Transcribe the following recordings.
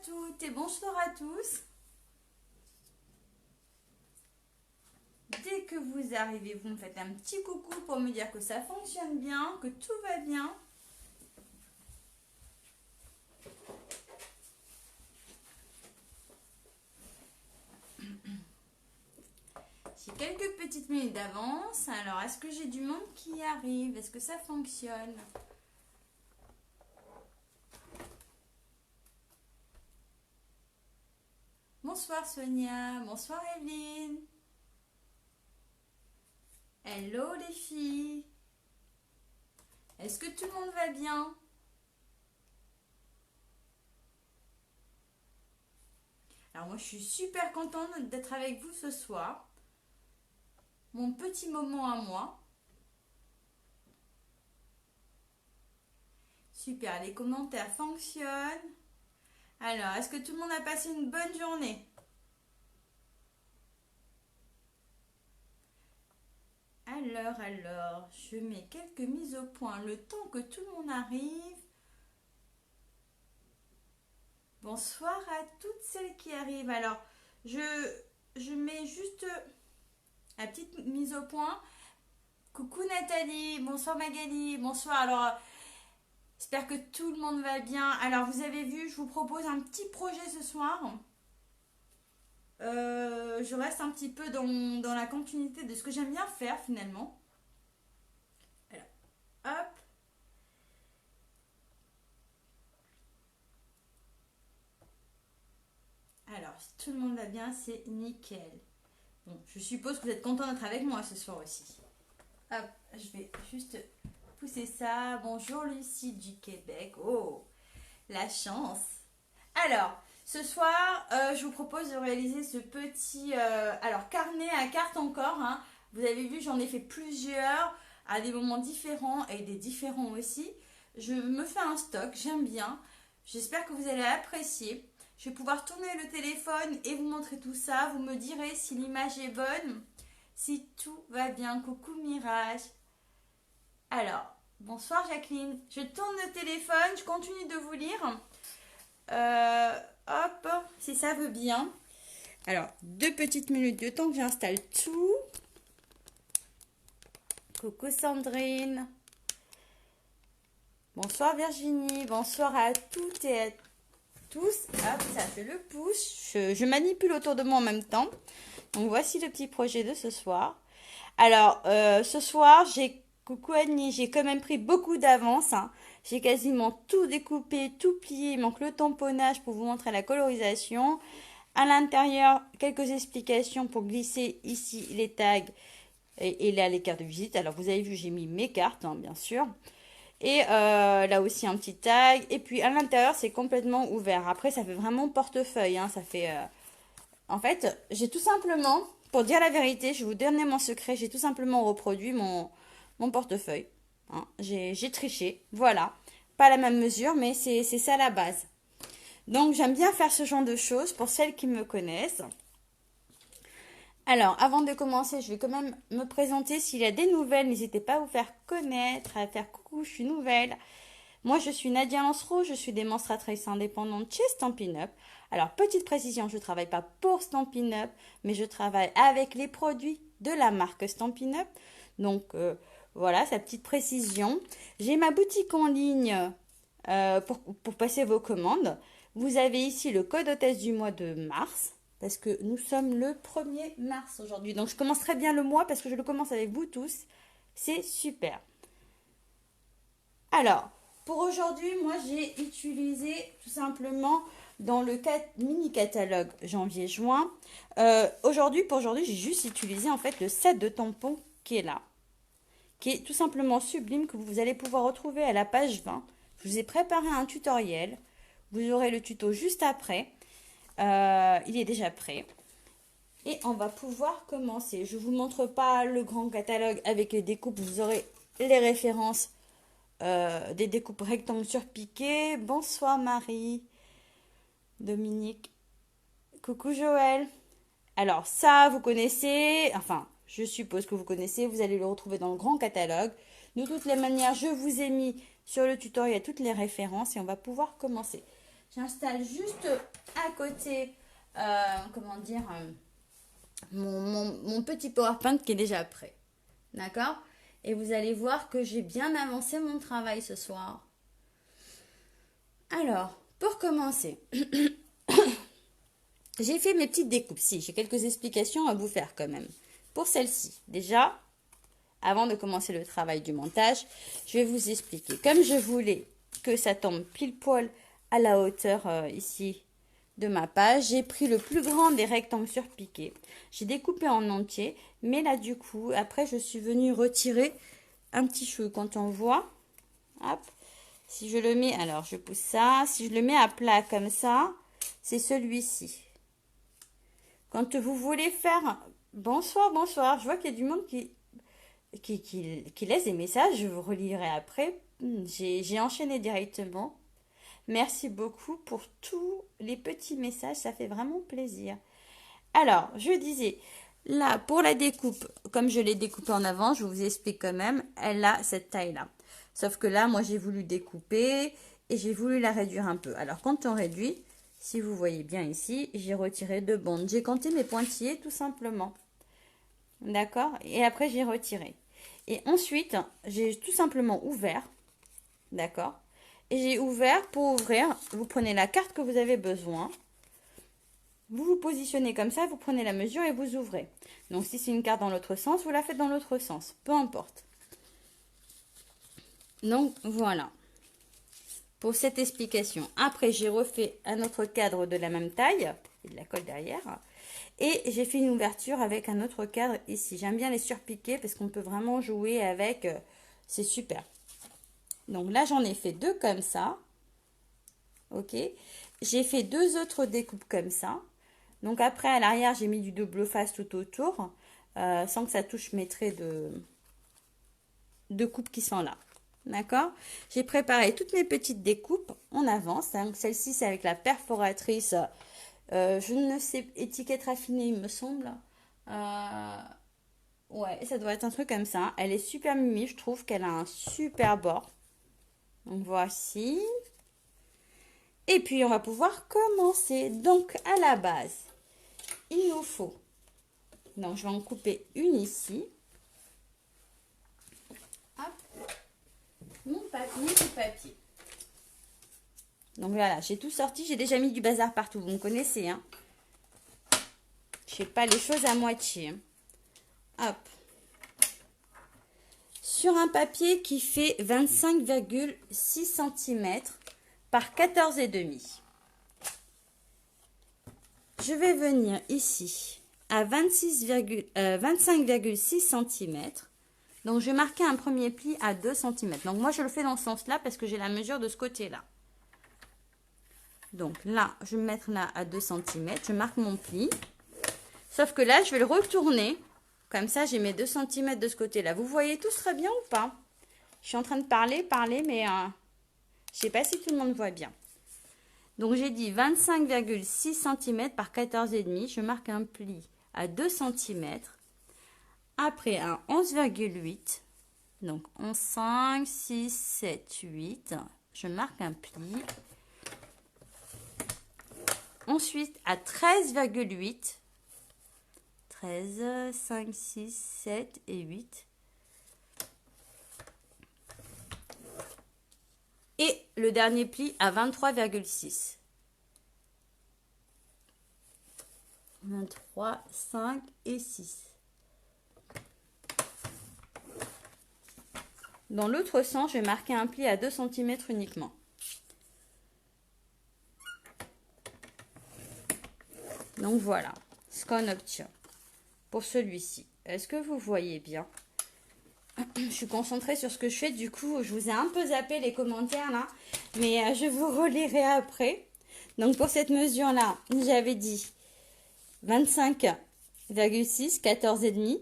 toutes et bonjour à tous. Dès que vous arrivez, vous me faites un petit coucou pour me dire que ça fonctionne bien, que tout va bien. J'ai quelques petites minutes d'avance. Alors, est-ce que j'ai du monde qui arrive? Est-ce que ça fonctionne? Bonsoir Sonia, bonsoir Evelyne. Hello les filles. Est-ce que tout le monde va bien? Alors moi je suis super contente d'être avec vous ce soir. Mon petit moment à moi. Super, les commentaires fonctionnent. Alors, est-ce que tout le monde a passé une bonne journée? Alors, je mets quelques mises au point le temps que tout le monde arrive. Bonsoir à toutes celles qui arrivent. Alors, je mets juste la petite mise au point. Coucou Nathalie, bonsoir Magali, bonsoir. Alors, j'espère que tout le monde va bien. Alors, vous avez vu, je vous propose un petit projet ce soir. Je reste un petit peu dans la continuité de ce que j'aime bien faire finalement. Alors, hop. Alors, si tout le monde va bien, c'est nickel. Bon, je suppose que vous êtes content d'être avec moi ce soir aussi. Hop, je vais juste pousser ça. Bonjour Lucie du Québec. Oh, la chance. Alors, ce soir, je vous propose de réaliser ce petit carnet à cartes encore. Hein. Vous avez vu, j'en ai fait plusieurs à des moments différents et des différents aussi. Je me fais un stock, j'aime bien. J'espère que vous allez apprécier. Je vais pouvoir tourner le téléphone et vous montrer tout ça. Vous me direz si l'image est bonne, si tout va bien. Coucou Mirage. Alors, bonsoir Jacqueline. Je tourne le téléphone, je continue de vous lire. Hop, si ça veut bien. Alors, 2 petites minutes de temps que j'installe tout. Coucou Sandrine. Bonsoir Virginie. Bonsoir à toutes et à tous. Hop, ça fait le pouce. Je manipule autour de moi en même temps. Donc, voici le petit projet de ce soir. Alors, ce soir, coucou Annie, j'ai quand même pris beaucoup d'avance. Hein. J'ai quasiment tout découpé, tout plié. Il manque le tamponnage pour vous montrer la colorisation. À l'intérieur, quelques explications pour glisser ici les tags et là les cartes de visite. Alors, vous avez vu, j'ai mis mes cartes, hein, bien sûr. Et là aussi, un petit tag. Et puis, à l'intérieur, c'est complètement ouvert. Après, ça fait vraiment portefeuille. Hein, ça fait... En fait, j'ai tout simplement, pour dire la vérité, je vais vous donner mon secret, j'ai tout simplement reproduit mon portefeuille. Hein, j'ai triché, voilà. Pas la même mesure, mais c'est ça la base. Donc, j'aime bien faire ce genre de choses pour celles qui me connaissent. Alors, avant de commencer, je vais quand même me présenter. S'il y a des nouvelles, n'hésitez pas à vous faire connaître, à faire coucou, je suis nouvelle. Moi, je suis Nadia Lancereau, je suis démonstratrice indépendante chez Stampin' Up. Alors, petite précision, je ne travaille pas pour Stampin' Up, mais je travaille avec les produits de la marque Stampin' Up. Donc, voilà, sa petite précision. J'ai ma boutique en ligne pour passer vos commandes. Vous avez ici le code hôtesse du mois de mars, parce que nous sommes le 1er mars aujourd'hui. Donc, je commence très bien le mois parce que je le commence avec vous tous. C'est super. Alors, pour aujourd'hui, moi, j'ai utilisé tout simplement dans le mini catalogue janvier-juin. Pour aujourd'hui, j'ai juste utilisé en fait le set de tampons qui est là, qui est tout simplement sublime, que vous allez pouvoir retrouver à la page 20. Je vous ai préparé un tutoriel. Vous aurez le tuto juste après. Il est déjà prêt. Et on va pouvoir commencer. Je ne vous montre pas le grand catalogue avec les découpes. Vous aurez les références des découpes rectangles surpiquées. Bonsoir Marie. Dominique. Coucou Joël. Alors ça, vous connaissez. Enfin, je suppose que vous connaissez. Vous allez le retrouver dans le grand catalogue. De toutes les manières, je vous ai mis sur le tutoriel toutes les références et on va pouvoir commencer. J'installe juste à côté, comment dire, mon petit PowerPoint qui est déjà prêt. D'accord? Et vous allez voir que j'ai bien avancé mon travail ce soir. Alors, pour commencer, j'ai fait mes petites découpes. Si, j'ai quelques explications à vous faire quand même. Pour celle-ci, déjà, avant de commencer le travail du montage, je vais vous expliquer. Comme je voulais que ça tombe pile poil à la hauteur ici de ma page, j'ai pris le plus grand des rectangles surpiqués. J'ai découpé en entier, mais là du coup, après je suis venue retirer un petit chou. Quand on voit, hop, si je le mets, alors je pousse ça, si je le mets à plat comme ça, c'est celui-ci. Quand vous voulez faire, bonsoir, bonsoir, je vois qu'il y a du monde qui laisse des messages, je vous relirai après. J'ai enchaîné directement. Merci beaucoup pour tous les petits messages, ça fait vraiment plaisir. Alors, je disais, là, pour la découpe, comme je l'ai découpée en avant, je vous explique quand même, elle a cette taille-là. Sauf que là, moi, j'ai voulu découper et j'ai voulu la réduire un peu. Alors, quand on réduit, si vous voyez bien ici, j'ai retiré 2 bandes. J'ai compté mes pointillés tout simplement. D'accord? Et après, j'ai retiré. Et ensuite, j'ai tout simplement ouvert. D'accord? Et j'ai ouvert. Pour ouvrir, vous prenez la carte que vous avez besoin. Vous vous positionnez comme ça, vous prenez la mesure et vous ouvrez. Donc, si c'est une carte dans l'autre sens, vous la faites dans l'autre sens. Peu importe. Donc, voilà. Pour cette explication. Après, j'ai refait un autre cadre de la même taille. Et de la colle derrière. Et j'ai fait une ouverture avec un autre cadre ici. J'aime bien les surpiquer parce qu'on peut vraiment jouer avec. C'est super. Donc là, j'en ai fait 2 comme ça. Ok. J'ai fait 2 autres découpes comme ça. Donc après, à l'arrière, j'ai mis du double face tout autour. Sans que ça touche mes traits de coupe qui sont là. D'accord? J'ai préparé toutes mes petites découpes. On avance. Hein. Celle-ci, c'est avec la perforatrice. Je ne sais, étiquette raffinée, il me semble. Ouais, ça doit être un truc comme ça. Elle est super mimi, je trouve qu'elle a un super bord. Donc voici. Et puis on va pouvoir commencer. Donc à la base, il nous faut. Donc je vais en couper une ici. Hop. Mon papier. Donc voilà, j'ai tout sorti. J'ai déjà mis du bazar partout. Vous me connaissez, hein. Je fais pas les choses à moitié. Hop. Sur un papier qui fait 25,6 cm par 14,5. Je vais venir ici à 25,6 cm. Donc, je vais marquer un premier pli à 2 cm. Donc, moi, je le fais dans ce sens-là parce que j'ai la mesure de ce côté-là. Donc, là, je vais me mettre là à 2 cm. Je marque mon pli. Sauf que là, je vais le retourner. Comme ça, j'ai mes 2 cm de ce côté-là. Vous voyez tout très bien ou pas? Je suis en train de parler, mais je ne sais pas si tout le monde voit bien. Donc, j'ai dit 25,6 cm par 14,5. Je marque un pli à 2 cm. Après, un 11,8. Donc, 11, 5, 6, 7, 8. Je marque un pli. Ensuite, à 13,8. 13, 5, 6, 7 et 8. Et le dernier pli à 23,6. 23, 5 et 6. Dans l'autre sens, je vais marquer un pli à 2 cm uniquement. Donc voilà ce qu'on obtient pour celui-ci. Est-ce que vous voyez bien? Je suis concentrée sur ce que je fais. Du coup, je vous ai un peu zappé les commentaires là. Mais je vous relirai après. Donc pour cette mesure-là, j'avais dit 25,6, 14,5.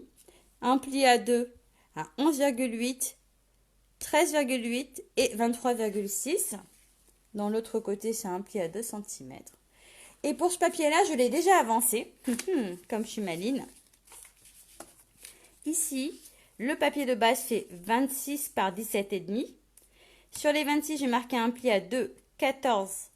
Un pli à 2 à 11,8. 13,8 et 23,6. Dans l'autre côté, c'est un pli à 2 cm. Et pour ce papier-là, je l'ai déjà avancé. Comme je suis maline. Ici, le papier de base fait 26 par 17,5. Sur les 26, j'ai marqué un pli à 2, 14,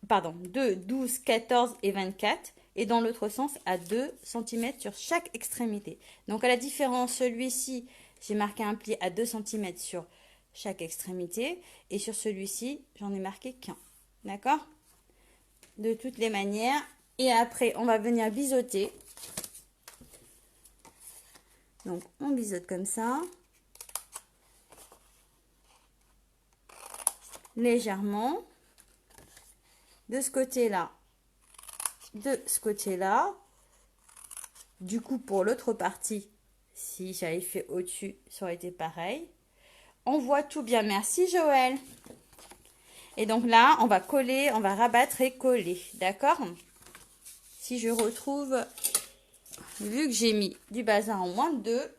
pardon, 2, 12, 14 et 24. Et dans l'autre sens, à 2 cm sur chaque extrémité. Donc, à la différence, celui-ci, j'ai marqué un pli à 2 cm sur chaque extrémité. Et sur celui-ci, j'en ai marqué qu'un. D'accord? De toutes les manières. Et après, on va venir biseauter. Donc, on biseaute comme ça. Légèrement. De ce côté-là. De ce côté-là. Du coup, pour l'autre partie, si j'avais fait au-dessus, ça aurait été pareil. On voit tout bien. Merci, Joël. Et donc là, on va coller, on va rabattre et coller. D'accord? Si je retrouve, vu que j'ai mis du bazar en moins de 2,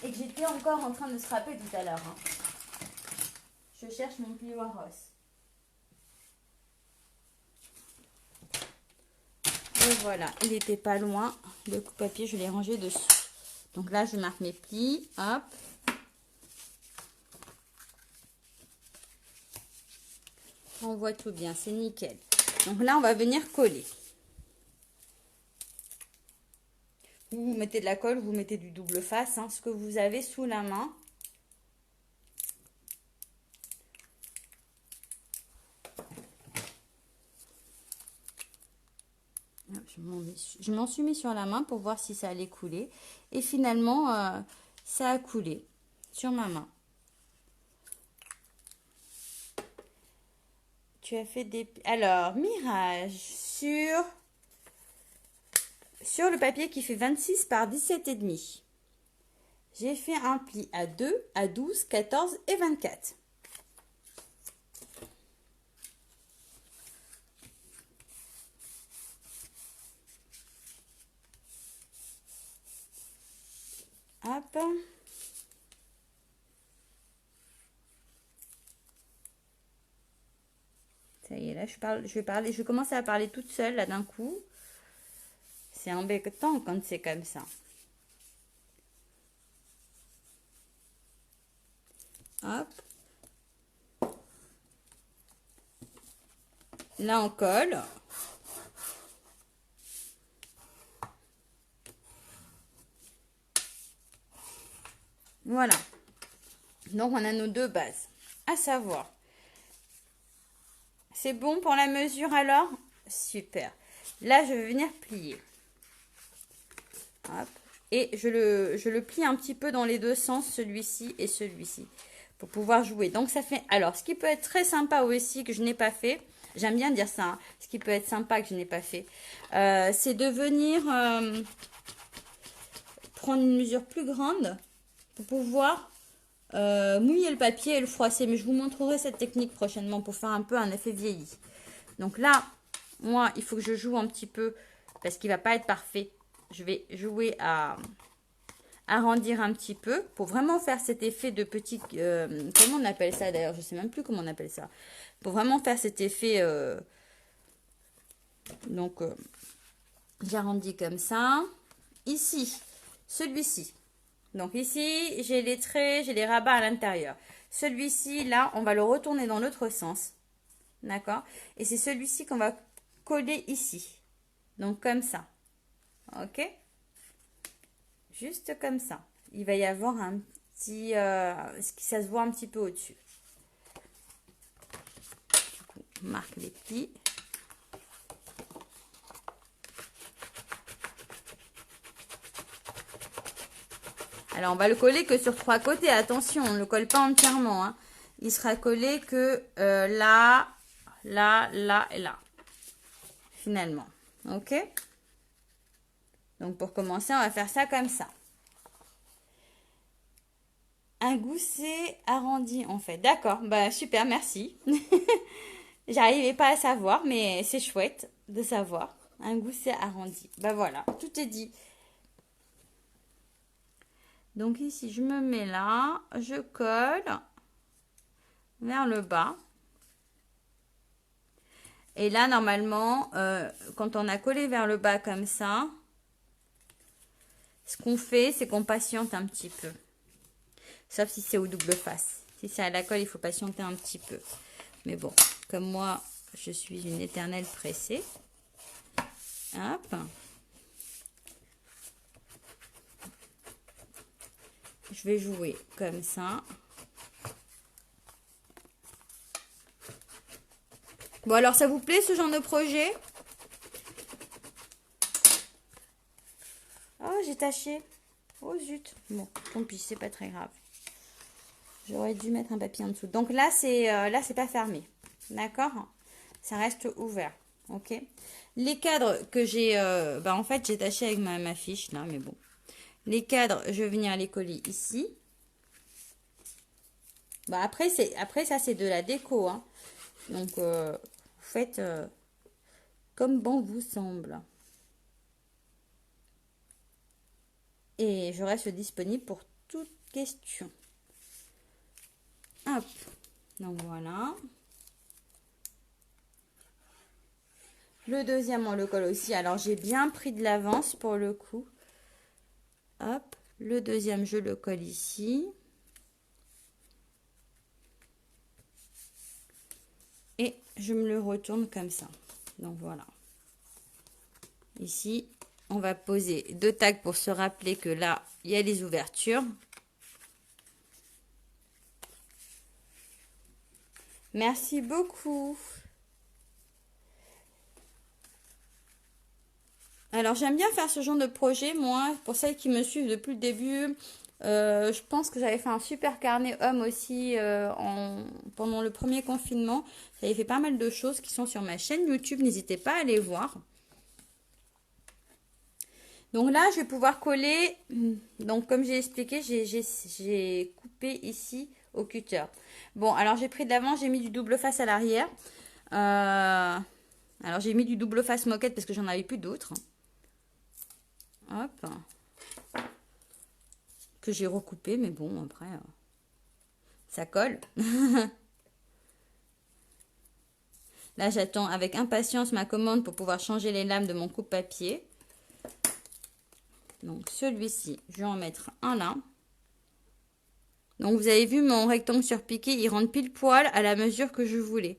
et que j'étais encore en train de scraper tout à l'heure. Hein. Je cherche mon plioir Ross. Et voilà, il n'était pas loin. Le coupe-papier, je l'ai rangé dessus. Donc là, je marque mes plis. Hop. On voit tout bien, c'est nickel. Donc là, on va venir coller. Vous mettez de la colle, vous mettez du double face, hein, ce que vous avez sous la main. Je m'en suis mis sur la main pour voir si ça allait couler. Et finalement, ça a coulé sur ma main. Tu as fait des... Alors, Mirage, sur le papier qui fait 26 par 17,5. J'ai fait un pli à 2, à 12, 14 et 24. Hop. Ça y est, là, je vais commencer à parler toute seule, là, d'un coup. C'est embêtant quand c'est comme ça. Hop. Là, on colle. Voilà. Donc, on a nos deux bases. À savoir... C'est bon pour la mesure alors? Super. Là, je vais venir plier. Hop. Et je le plie un petit peu dans les deux sens, celui-ci et celui-ci, pour pouvoir jouer. Donc, ça fait... Alors, ce qui peut être très sympa aussi, que je n'ai pas fait, j'aime bien dire ça, hein, ce qui peut être sympa que je n'ai pas fait, c'est de venir prendre une mesure plus grande pour pouvoir... mouiller le papier et le froisser, mais je vous montrerai cette technique prochainement pour faire un peu un effet vieilli. Donc là, moi, il faut que je joue un petit peu parce qu'il va pas être parfait. Je vais jouer à arrondir un petit peu pour vraiment faire cet effet de petit... comment on appelle ça d'ailleurs? Je sais même plus comment on appelle ça. Pour vraiment faire cet effet... donc, j'arrondis comme ça. Ici, celui-ci. Donc ici, j'ai les traits, j'ai les rabats à l'intérieur. Celui-ci, là, on va le retourner dans l'autre sens. D'accord? Et c'est celui-ci qu'on va coller ici. Donc comme ça. Ok? Juste comme ça. Il va y avoir un petit... ça se voit un petit peu au-dessus. Du coup, on marque les plis. Alors, on va le coller que sur 3 côtés. Attention, on ne le colle pas entièrement. Hein. Il sera collé que là, là, là et là. Finalement. Ok? Donc, pour commencer, on va faire ça comme ça. Un gousset arrondi, en fait. D'accord. Bah, super, merci. J'arrivais pas à savoir, mais c'est chouette de savoir. Un gousset arrondi. Bah, voilà. Tout est dit. Donc ici, je me mets là, je colle vers le bas. Et là, normalement, quand on a collé vers le bas comme ça, ce qu'on fait, c'est qu'on patiente un petit peu. Sauf si c'est au double face. Si c'est à la colle, il faut patienter un petit peu. Mais bon, comme moi, je suis une éternelle pressée. Hop. Je vais jouer comme ça. Bon, alors, ça vous plaît ce genre de projet? Oh, j'ai taché. Oh, zut. Bon, tant pis, c'est pas très grave. J'aurais dû mettre un papier en dessous. Donc là, c'est pas fermé. D'accord? Ça reste ouvert. Ok? Les cadres que j'ai... en fait, j'ai taché avec ma fiche, là, mais bon. Les cadres, je vais venir les coller ici. Après, ça, c'est de la déco. Hein. Donc, vous faites comme bon vous semble. Et je reste disponible pour toute question. Hop. Donc, voilà. Le deuxième, on le colle aussi. Alors, j'ai bien pris de l'avance pour le coup. Hop. Le deuxième, je le colle ici. Et je me le retourne comme ça. Donc, voilà. Ici, on va poser 2 tags pour se rappeler que là, il y a les ouvertures. Merci beaucoup. Alors, j'aime bien faire ce genre de projet, moi. Pour celles qui me suivent depuis le début, je pense que j'avais fait un super carnet homme aussi pendant le premier confinement. J'avais fait pas mal de choses qui sont sur ma chaîne YouTube. N'hésitez pas à aller voir. Donc là, je vais pouvoir coller. Donc, comme j'ai expliqué, j'ai coupé ici au cutter. Bon, alors j'ai pris de l'avant, j'ai mis du double face à l'arrière. Alors, j'ai mis du double face moquette parce que j'en avais plus d'autres. Hop. Que j'ai recoupé, mais bon, après, ça colle. Là, j'attends avec impatience ma commande pour pouvoir changer les lames de mon coupe-papier. Donc, celui-ci, je vais en mettre un là. Donc, vous avez vu mon rectangle surpiqué, il rentre pile poil à la mesure que je voulais.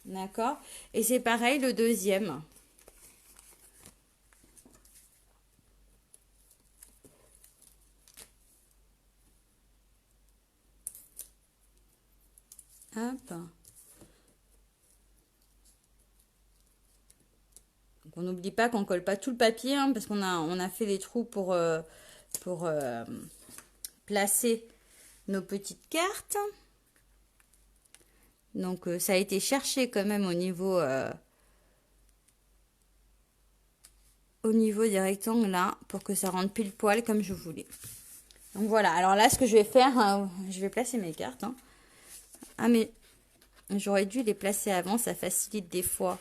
D'accord? Et c'est pareil le deuxième. Hop. Donc, on n'oublie pas qu'on colle pas tout le papier, hein, parce on a fait les trous pour placer nos petites cartes. Donc, ça a été cherché quand même au niveau des rectangles là, pour que ça rentre pile poil comme je voulais. Donc voilà, alors là, ce que je vais faire, je vais placer mes cartes. Hein. Ah, mais j'aurais dû les placer avant, ça facilite des fois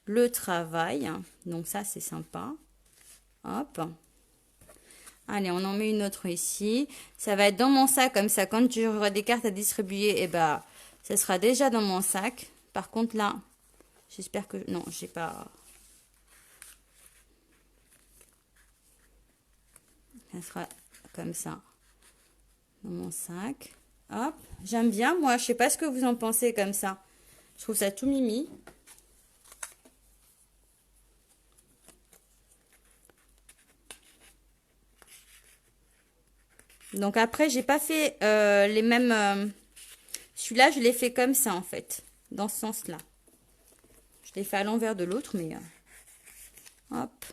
le travail. Donc ça, c'est sympa. Hop. Allez, on en met une autre ici. Ça va être dans mon sac, comme ça, quand j'aurai des cartes à distribuer, et ben, ça sera déjà dans mon sac. Par contre, là, j'espère que... Non, j'ai pas... Ça sera comme ça, dans mon sac. Hop, j'aime bien, moi. Je sais pas ce que vous en pensez comme ça. Je trouve ça tout mimi. Donc après, j'ai pas fait les mêmes... Celui-là, je l'ai fait comme ça, en fait. Dans ce sens-là. Je l'ai fait à l'envers de l'autre, mais... hop.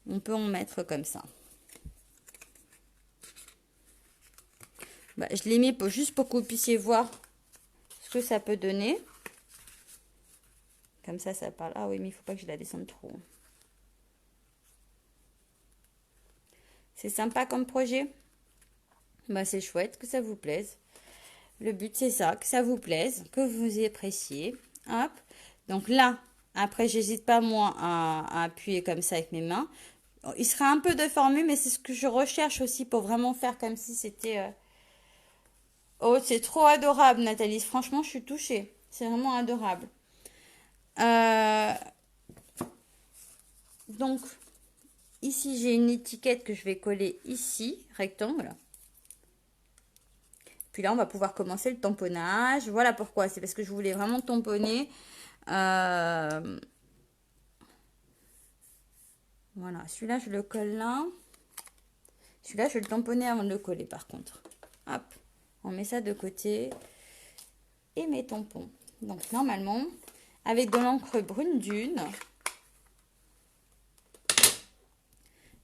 On peut en mettre comme ça. Je l'ai mis juste pour que vous puissiez voir ce que ça peut donner. Comme ça, ça parle. Ah oui, mais il ne faut pas que je la descende trop. C'est sympa comme projet. C'est chouette, que ça vous plaise. Le but, c'est ça, que ça vous plaise, que vous y appréciez. Hop. Donc là, après, j'hésite pas, moi, à appuyer comme ça avec mes mains. Il sera un peu déformé, mais c'est ce que je recherche aussi pour vraiment faire comme si c'était... Oh, c'est trop adorable, Nathalie. Franchement, je suis touchée. C'est vraiment adorable. Donc, ici, j'ai une étiquette que je vais coller ici, rectangle. Puis là, on va pouvoir commencer le tamponnage. Voilà pourquoi. C'est parce que je voulais vraiment tamponner. Voilà, celui-là, je le colle là. Celui-là, je vais le tamponner avant de le coller par contre. Hop, on met ça de côté. Et mes tampons. Donc normalement, avec de l'encre brune dune,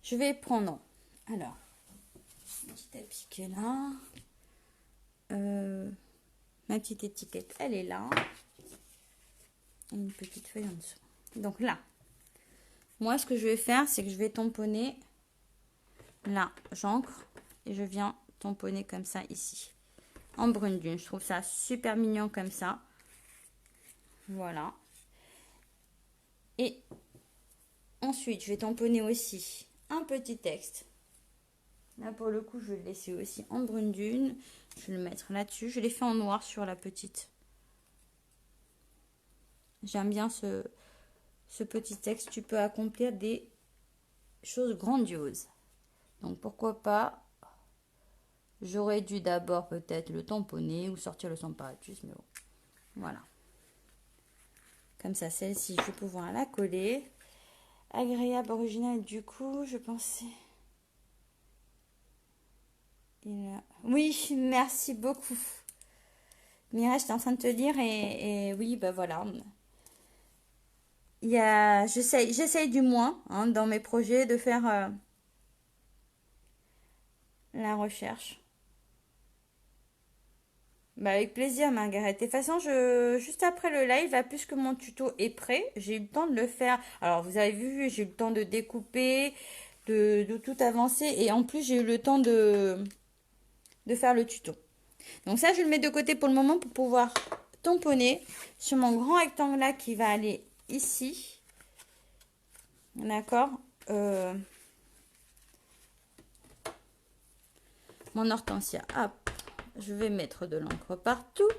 je vais prendre, alors, un petit appliqué là. Ma petite étiquette, elle est là. Et une petite feuille en dessous. Donc là, moi ce que je vais faire, c'est que je vais tamponner. Là, j'encre et je viens tamponner comme ça ici. En brune dune. Je trouve ça super mignon comme ça. Voilà. Et ensuite, je vais tamponner aussi un petit texte. Là, pour le coup, je vais le laisser aussi en brune dune. Je vais le mettre là-dessus. Je l'ai fait en noir sur la petite. J'aime bien ce petit texte. Tu peux accomplir des choses grandioses. Donc, pourquoi pas. J'aurais dû d'abord peut-être le tamponner ou sortir le semparatus, mais bon. Voilà. Comme ça, celle-ci, je vais pouvoir la coller. Agréable, original, du coup, je pensais... Oui, merci beaucoup. Mira, j'étais en train de te lire et oui, ben voilà. J'essaye du moins, hein, dans mes projets, de faire la recherche. Bah avec plaisir, Margaret. De toute façon, juste après le live, là, puisque mon tuto est prêt, j'ai eu le temps de le faire. Alors, vous avez vu, j'ai eu le temps de découper, de tout avancer. Et en plus, j'ai eu le temps de faire le tuto. Donc ça, je le mets de côté pour le moment pour pouvoir tamponner sur mon grand rectangle là qui va aller ici. D'accord, mon hortensia. Hop, je vais mettre de l'encre partout.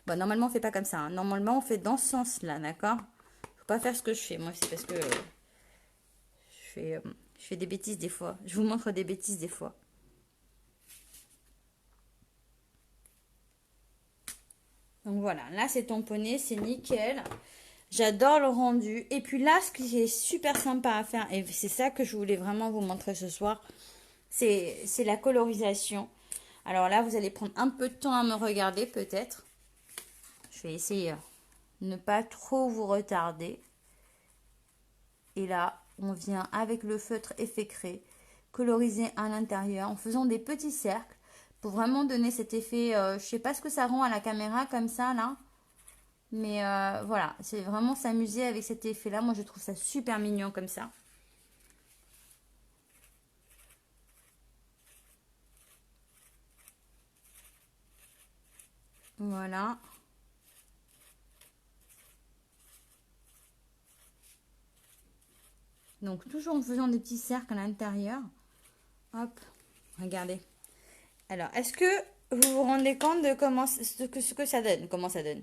Bon, normalement, on fait pas comme ça. Hein. Normalement, on fait dans ce sens-là, d'accord? Faut pas faire ce que je fais. Moi, c'est parce que je fais des bêtises des fois. Je vous montre des bêtises des fois. Donc voilà, là, c'est tamponné, c'est nickel. J'adore le rendu. Et puis là, ce qui est super sympa à faire, et c'est ça que je voulais vraiment vous montrer ce soir, c'est la colorisation. Alors là, vous allez prendre un peu de temps à me regarder peut-être. Je vais essayer de ne pas trop vous retarder. Et là, on vient avec le feutre effet craie coloriser à l'intérieur en faisant des petits cercles pour vraiment donner cet effet. Je sais pas ce que ça rend à la caméra comme ça là. Mais voilà, c'est vraiment s'amuser avec cet effet-là. Moi, je trouve ça super mignon comme ça. Voilà. Donc, toujours en faisant des petits cercles à l'intérieur. Hop, regardez. Alors, est-ce que vous vous rendez compte de ce que ça donne? Comment ça donne?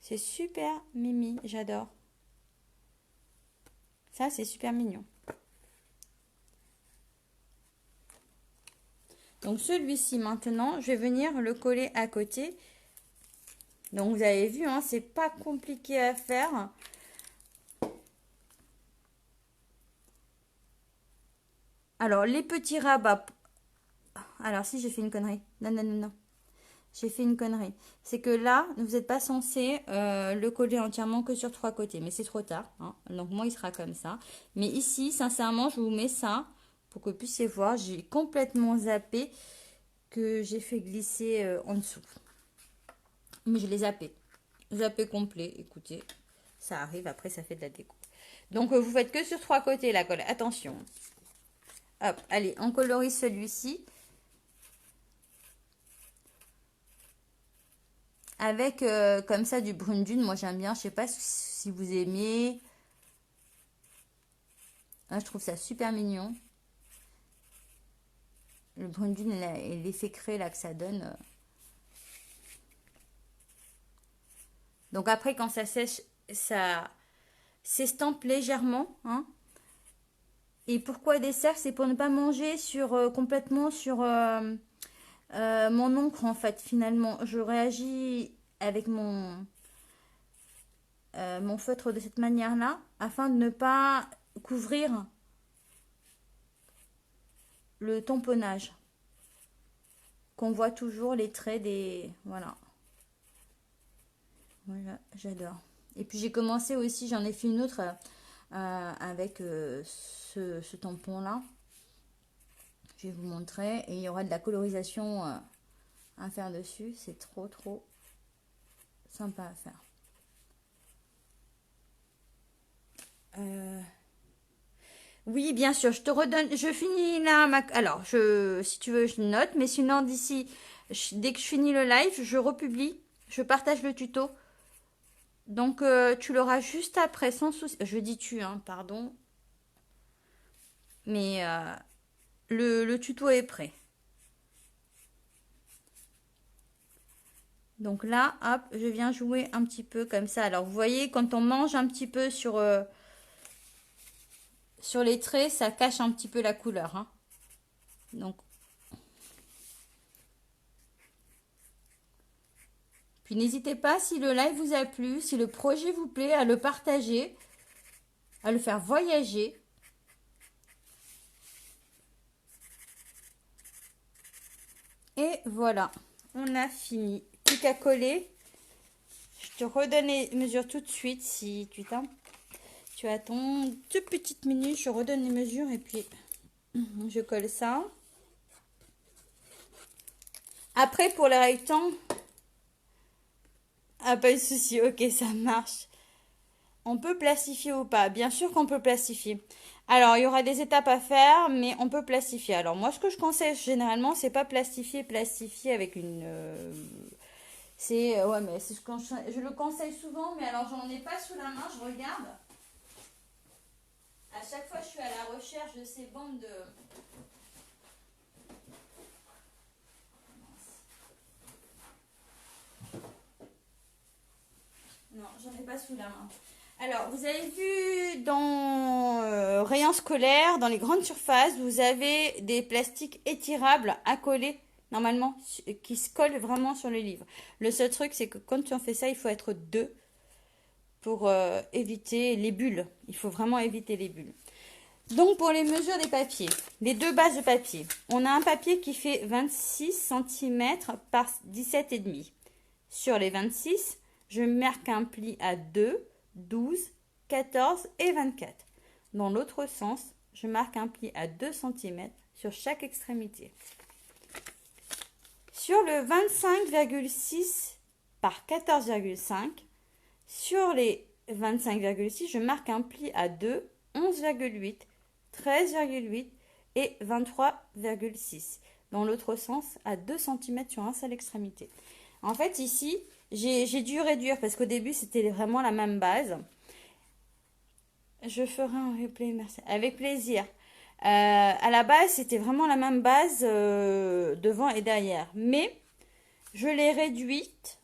C'est super mimi, j'adore. Ça, c'est super mignon. Donc, celui-ci, maintenant, je vais venir le coller à côté. Donc, vous avez vu, hein, c'est pas compliqué à faire. Alors, les petits rabats. Alors, si j'ai fait une connerie. Non, non, non, non. J'ai fait une connerie. C'est que là, vous n'êtes pas censé le coller entièrement que sur 3 côtés. Mais c'est trop tard. Hein. Donc, moi, il sera comme ça. Mais ici, sincèrement, je vous mets ça pour que vous puissiez voir. J'ai complètement zappé que j'ai fait glisser en dessous. Mais je l'ai zappé. Zappé complet. Écoutez, ça arrive. Après, ça fait de la déco. Donc, vous faites que sur 3 côtés la colle. Attention. Hop, allez, on colorise celui-ci. Avec comme ça du brune dune, moi j'aime bien, je sais pas si vous aimez. Là, je trouve ça super mignon. Le brune dune et l'effet craie là que ça donne. Donc après quand ça sèche, ça s'estampe légèrement. Hein. Et pourquoi des cercles? C'est pour ne pas manger complètement sur mon encre en fait. Finalement, je réagis avec mon feutre de cette manière-là afin de ne pas couvrir le tamponnage. Qu'on voit toujours les traits des... Voilà. Voilà, j'adore. Et puis j'ai commencé aussi, j'en ai fait une autre avec ce tampon-là. Je vais vous montrer. Et il y aura de la colorisation à faire dessus. C'est trop, trop sympa à faire. Oui, bien sûr, je te redonne. Je finis là. Alors, si tu veux, je note. Mais sinon, dès que je finis le live, je republie. Je partage le tuto. Donc, tu l'auras juste après, sans souci. Je dis tu, hein, pardon. Mais le tuto est prêt. Donc là, hop, je viens jouer un petit peu comme ça. Alors, vous voyez, quand on mange un petit peu sur les traits, ça cache un petit peu la couleur. Hein. Donc, puis n'hésitez pas, si le live vous a plu, si le projet vous plaît, à le partager, à le faire voyager. Et voilà, on a fini. Plus qu'à coller. Je te redonne les mesures tout de suite si tu attends 2 petites minutes. Je redonne les mesures et puis je colle ça. Après, pour les rectangles, ah, pas de souci, ok, ça marche. On peut plastifier ou pas? Bien sûr qu'on peut plastifier. Alors, il y aura des étapes à faire, mais on peut plastifier. Alors, moi, ce que je conseille généralement, c'est pas plastifier avec une... ouais, mais je le conseille souvent, mais alors, j'en ai pas sous la main, je regarde. À chaque fois, je suis à la recherche de ces bandes de... Non, j'en ai pas sous la main. Alors, vous avez vu dans rayons scolaires, dans les grandes surfaces, vous avez des plastiques étirables à coller, normalement, qui se collent vraiment sur le livre. Le seul truc, c'est que quand on fait ça, il faut être deux pour éviter les bulles. Il faut vraiment éviter les bulles. Donc, pour les mesures des papiers, les deux bases de papier, on a un papier qui fait 26 cm par 17,5. Sur les 26, je marque un pli à 2, 12, 14 et 24. Dans l'autre sens, je marque un pli à 2 cm sur chaque extrémité. Sur le 25,6 par 14,5, sur les 25,6, je marque un pli à 2, 11,8, 13,8 et 23,6. Dans l'autre sens, à 2 cm sur un seul extrémité. En fait, ici, j'ai dû réduire parce qu'au début, c'était vraiment la même base. Je ferai un replay, merci. Avec plaisir. À la base, c'était vraiment la même base devant et derrière. Mais je l'ai réduite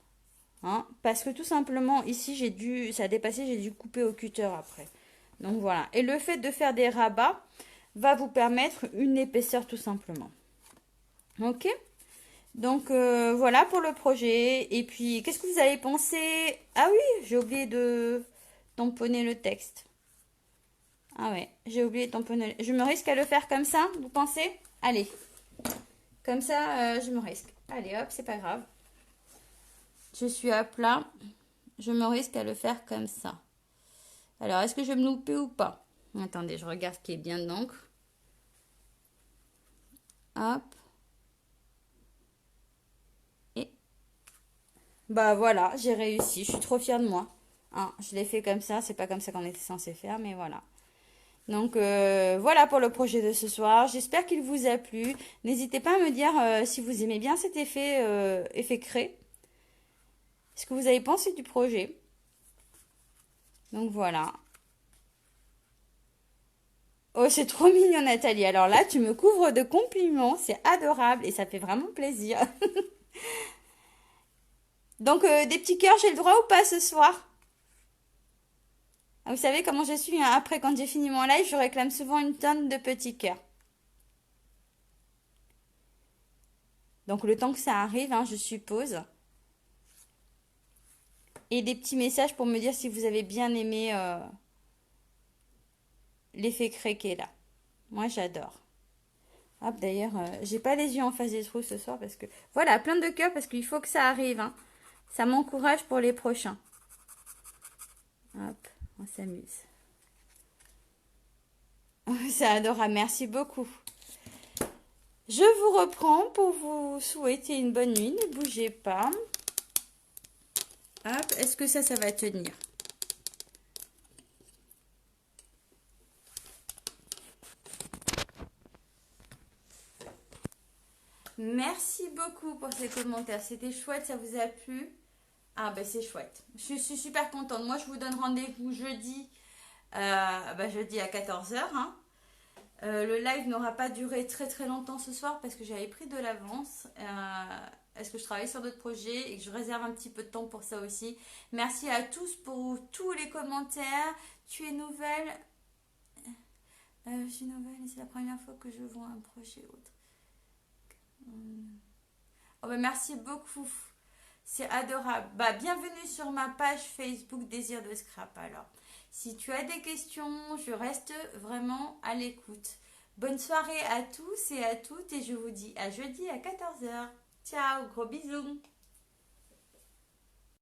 hein, parce que tout simplement, ici, ça a dépassé, j'ai dû couper au cutter après. Donc voilà. Et le fait de faire des rabats va vous permettre une épaisseur tout simplement. Ok ? Donc voilà pour le projet. Et puis, qu'est-ce que vous avez pensé? Ah oui, j'ai oublié de tamponner le texte. Ah ouais, j'ai oublié de tamponner. Je me risque à le faire comme ça, vous pensez? Allez, comme ça, je me risque. Allez, hop, c'est pas grave. Je suis à plat. Je me risque à le faire comme ça. Alors, est-ce que je vais me louper ou pas? Attendez, je regarde ce qui est bien d'encre. Hop. Bah voilà, j'ai réussi. Je suis trop fière de moi. Hein, je l'ai fait comme ça. C'est pas comme ça qu'on était censé faire, mais voilà. Donc voilà pour le projet de ce soir. J'espère qu'il vous a plu. N'hésitez pas à me dire si vous aimez bien cet effet craie. Ce que vous avez pensé du projet. Donc voilà. Oh, c'est trop mignon, Nathalie. Alors là, tu me couvres de compliments. C'est adorable et ça fait vraiment plaisir. Donc, des petits cœurs, j'ai le droit ou pas ce soir? Vous savez comment je suis, hein. Après, quand j'ai fini mon live, je réclame souvent une tonne de petits cœurs. Donc le temps que ça arrive, hein, je suppose. Et des petits messages pour me dire si vous avez bien aimé l'effet craqué là. Moi j'adore. Hop, d'ailleurs, j'ai pas les yeux en face des trous ce soir parce que... Voilà, plein de cœurs parce qu'il faut que ça arrive. Hein. Ça m'encourage pour les prochains. Hop, on s'amuse. C'est adorable, merci beaucoup. Je vous reprends pour vous souhaiter une bonne nuit. Ne bougez pas. Hop, est-ce que ça va tenir? Merci beaucoup pour ces commentaires. C'était chouette, ça vous a plu? Ah ben c'est chouette. Je suis super contente. Moi je vous donne rendez-vous jeudi, jeudi à 14 h. Hein. Le live n'aura pas duré très très longtemps ce soir parce que j'avais pris de l'avance. Est-ce que je travaille sur d'autres projets et que je réserve un petit peu de temps pour ça aussi. Merci à tous pour tous les commentaires. Tu es nouvelle. Je suis nouvelle et c'est la première fois que je vois un projet autre. Oh ben merci beaucoup. C'est adorable. Bah, bienvenue sur ma page Facebook Désir de Scrap alors. Si tu as des questions, je reste vraiment à l'écoute. Bonne soirée à tous et à toutes et je vous dis à jeudi à 14 h. Ciao, gros bisous.